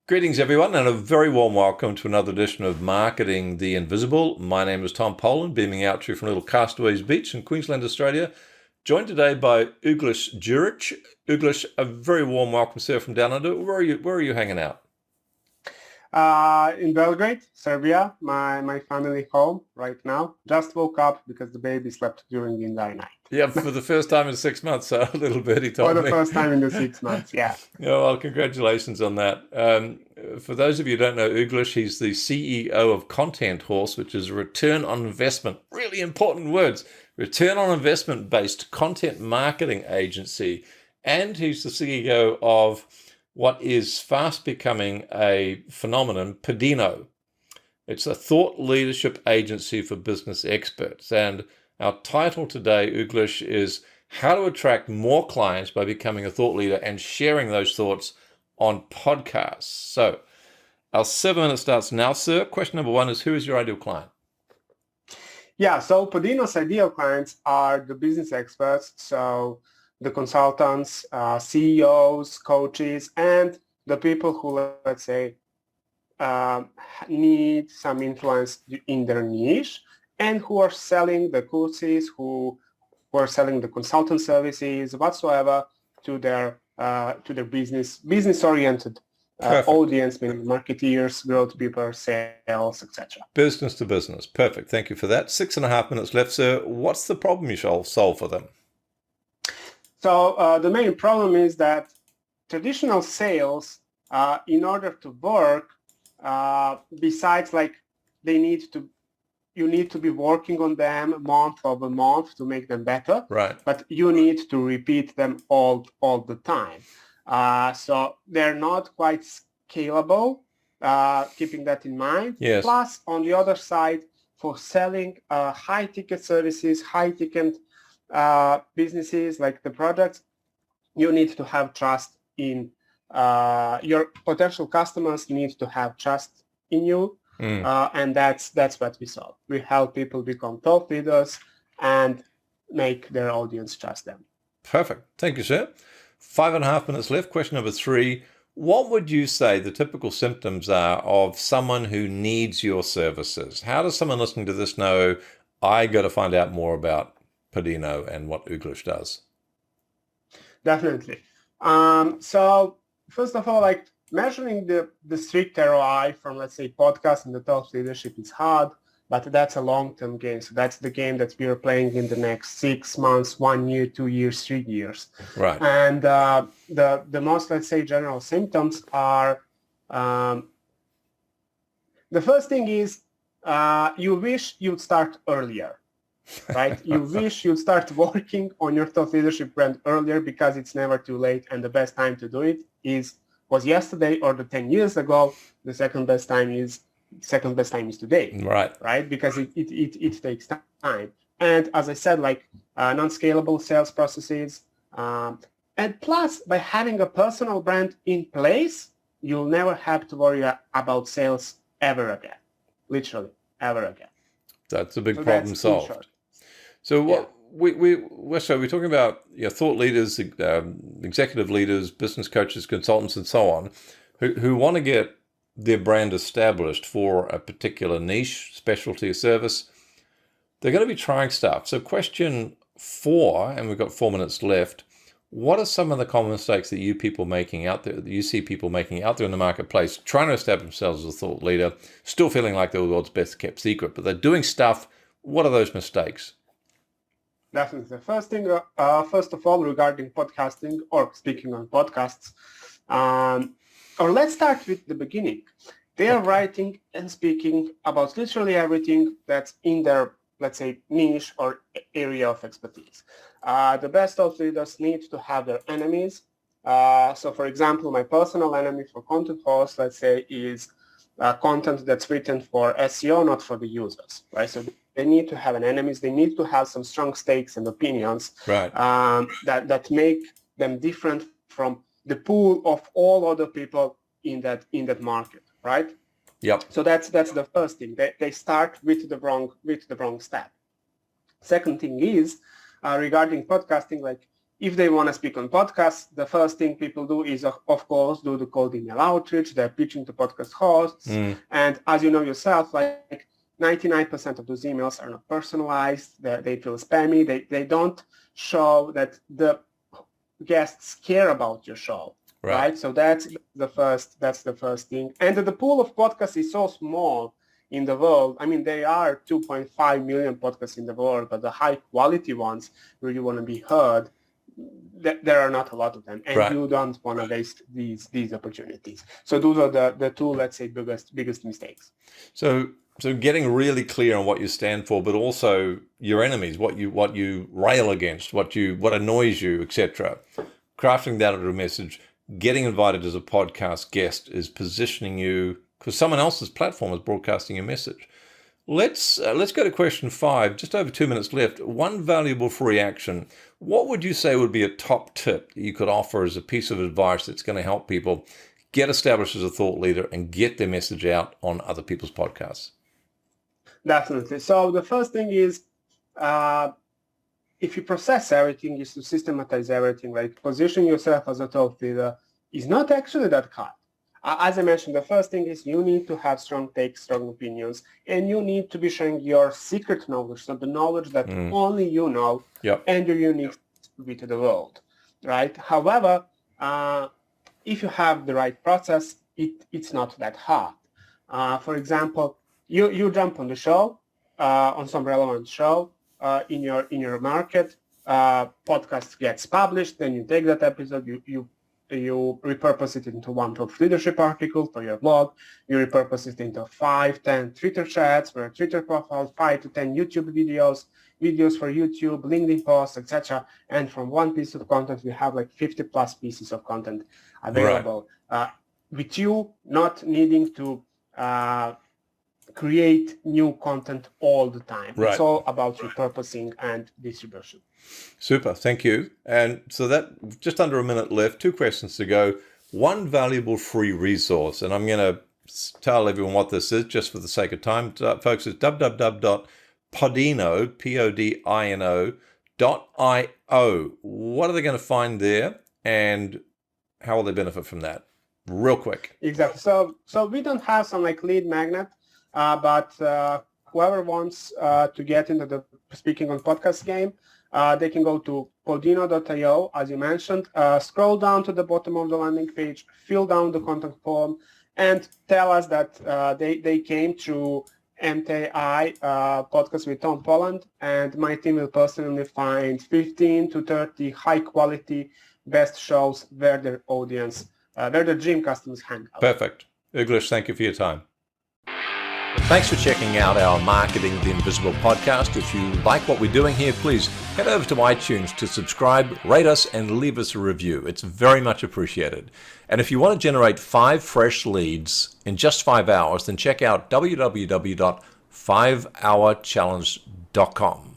Greetings, everyone, and a very warm welcome to another edition of Marketing the Invisible. My name is Tom Poland, beaming out to you from little Castaways Beach in Queensland, Australia. Joined today by Ugi Djuric. Ugi, a very warm welcome, sir, from down under. Where are you hanging out? In Belgrade, Serbia, my family home right now. Just woke up because the baby slept during the entire night. Yeah, for the first time in 6 months, so a little birdie told For me. the first time in the 6 months, yeah. Yeah, well, congratulations on that. For those of you who don't know Ugi, he's the CEO of Content Horse, which is a return on investment, really important words, return on investment based content marketing agency. And he's the CEO of what is fast becoming a phenomenon, Podino. It's a thought leadership agency for business experts. And our title today, Ugi, is How to Attract More Clients by Becoming a Thought Leader and Sharing Those Thoughts on Podcasts. So our 7 minutes starts now, sir. Question number 1 is, who is your ideal client? Yeah, so Podino's ideal clients are the business experts, so the consultants, CEOs, coaches, and the people who, let's say, need some influence in their niche and who are selling the courses, who are selling the consultant services, whatsoever, to their business-oriented audience, meaning marketeers, growth people, sales, etc. Business to business. Perfect. Thank you for that. 6.5 minutes left, sir. What's the problem you shall solve for them? So the main problem is that traditional sales, in order to work, besides you need to be working on them month over month to make them better. Right. But you need to repeat them all the time. So they're not quite scalable, keeping that in mind. Yes. Plus, on the other side, for selling high-ticket services, high-ticket businesses like the products, you need to have trust in your potential customers need to have trust in you. And that's what we solve. We help people become thought leaders and make their audience trust them. Perfect. Thank you, sir. 5.5 minutes left. Question number 3. What would you say the typical symptoms are of someone who needs your services? How does someone listening to this know, I got to find out more about Podino and what Ugi does? Definitely. So first of all, measuring the strict ROI from, let's say, podcast and the thought leadership is hard, but that's a long-term game. So that's the game that we are playing in the next 6 months, 1 year, 2 years, 3 years. Right. And the most, let's say, general symptoms are, the first thing is you wish you'd start earlier. Right? You wish you'd start working on your thought leadership brand earlier because it's never too late, and the best time to do it was yesterday or the 10 years ago. The second best time is today. Right? Because it takes time. And as I said, non-scalable sales processes, and plus by having a personal brand in place, you'll never have to worry about sales ever again. Literally, ever again. That's a big problem solved. So what we're talking about thought leaders, executive leaders, business coaches, consultants, and so on, who want to get their brand established for a particular niche, specialty, or service. They're going to be trying stuff. So question 4, and we've got 4 minutes left. What are some of the common mistakes that you see people making out there in the marketplace, trying to establish themselves as a thought leader, still feeling like they're the world's best kept secret, but they're doing stuff? What are those mistakes? Definitely. First of all, regarding podcasting or speaking on podcasts, or let's start with the beginning. They are writing and speaking about literally everything that's in their, let's say, niche or area of expertise. The best thought leaders need to have their enemies. So, for example, my personal enemy for Content Horse, let's say, is content that's written for SEO, not for the users, right? So they need to have an enemies. They need to have some strong stakes and opinions, right, that make them different from the pool of all other people in that market, right? Yep. So that's the first thing. They start with the wrong step. Second thing is regarding podcasting, if they want to speak on podcasts, the first thing people do is, of course, do the cold email outreach. They're pitching to podcast hosts. And as you know yourself, like 99% of those emails are not personalized. They feel spammy. They don't show that the guests care about your show. Right. So that's the first thing. And the pool of podcasts is so small in the world. I mean, there are 2.5 million podcasts in the world, but the high quality ones where you want to be heard, there are not a lot of them, and you don't want to waste these opportunities. So those are the two, let's say, biggest mistakes. So getting really clear on what you stand for, but also your enemies, what you rail against, what annoys you, etc. Crafting that into a message. Getting invited as a podcast guest is positioning you because someone else's platform is broadcasting your message. Let's go to question 5. Just over 2 minutes left. One valuable free action. What would you say would be a top tip that you could offer as a piece of advice that's going to help people get established as a thought leader and get their message out on other people's podcasts? Definitely. So the first thing is, if you process everything, is to systematize everything, right? Position yourself as a thought leader is not actually that hard. As I mentioned, the first thing is you need to have strong takes, strong opinions, and you need to be sharing your secret knowledge, so the knowledge that only you know and your unique with the world, right? However, if you have the right process, it's not that hard. For example, you jump on the show, on some relevant show in your market, podcast gets published, then you take that episode, you repurpose it into one thought leadership article for your blog. You repurpose it into 5-10 Twitter chats for a Twitter profile, 5 to 10 YouTube videos for YouTube, LinkedIn posts, etc. And from one piece of content, we have like 50 plus pieces of content available. With you not needing to create new content all the time. It's all about repurposing and distribution. Super, thank you. And so that just under a minute left, 2 questions to go. One valuable free resource, and I'm going to tell everyone what this is just for the sake of time. Folks, it's www.podino, podino.io. What are they going to find there, and how will they benefit from that? Real quick. Exactly. So we don't have some like lead magnet, but whoever wants to get into the speaking on podcast game, they can go to podino.io, as you mentioned, scroll down to the bottom of the landing page, fill down the contact form, and tell us that they came through MTI podcast with Tom Poland, and my team will personally find 15 to 30 high-quality best shows where their audience, where the dream customers hang out. Perfect. Uglish, thank you for your time. Thanks for checking out our Marketing the Invisible podcast. If you like what we're doing here, please head over to iTunes to subscribe, rate us, and leave us a review. It's very much appreciated. And if you want to generate 5 fresh leads in just 5 hours, then check out www.5hourchallenge.com.